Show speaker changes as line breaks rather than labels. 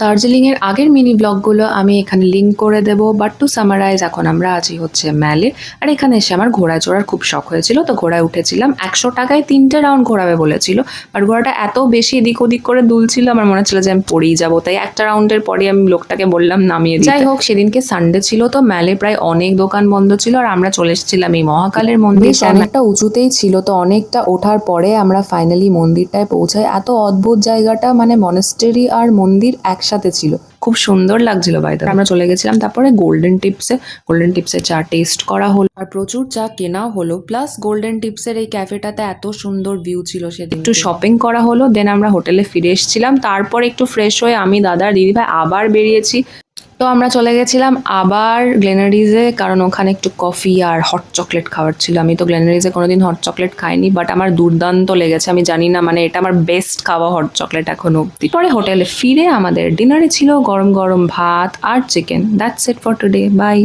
দার্জিলিংয়ের আগের মিনি ব্লগগুলো আমি এখানে লিঙ্ক করে দেবো, বাট টু সামারাইজ এখন আমরা আছি হচ্ছে ম্যালে। আর এখানে এসে আমার ঘোড়ায় চড়ার খুব শখ হয়েছিল, তো ঘোড়ায় উঠেছিলাম। 100 টাকায় 3টে রাউন্ড ঘোরাবে বলেছিল, বাট ঘোড়াটা এত বেশি এদিক ওদিক করে দুলছিল আমার মনে হচ্ছিল যে আমি পড়েই যাবো, তাই একটা রাউন্ডের পরে আমি লোকটাকে বললাম নামিয়ে দিতে। যাই হোক, সেদিনকে সানডে ছিল, তো ম্যালে প্রায় অনেক দোকান বন্ধ ছিল আর আমরা চলে এসেছিলাম এই মহাকালের মন্দির। অনেকটা উঁচুতেই ছিল, তো অনেকটা ওঠার পরে আমরা ফাইনালি মন্দিরটায় পৌঁছাই। এত অদ্ভুত জায়গাটা, মানে মনেস্টেরি আর মন্দির একসাথে ছিল, খুব সুন্দর লাগছিল বাইরে। আমরা চলে গেছিলাম তারপরে গোল্ডেন টিপসে চা টেস্ট করা হলো আর প্রচুর চা কেনাও হলো। প্লাস গোল্ডেন টিপসের এই ক্যাফেটাতে এত সুন্দর ভিউ ছিল, সেদিন একটু শপিং করা হলো। দেন আমরা হোটেলে ফিরে এসেছিলাম, তারপর একটু ফ্রেশ হয়ে আমি, দাদা, দিদিভাই আবার বেরিয়েছি। তো আমরা চলে গেছিলাম আবার গ্লেনারিজে, কারণ ওখানে একটু কফি আর হট চকলেট খাওয়ার ছিল। আমি তো গ্লেনারিজে কোনোদিন হট চকলেট খাইনি, বাট আমার দুর্দান্ত লেগেছে। আমি জানি না, মানে এটা আমার বেস্ট খাওয়া হট চকলেট এখনো অব্দি। পরে হোটেলে ফিরে আমাদের ডিনারে ছিল গরম গরম ভাত আর chicken. That's it for today, by.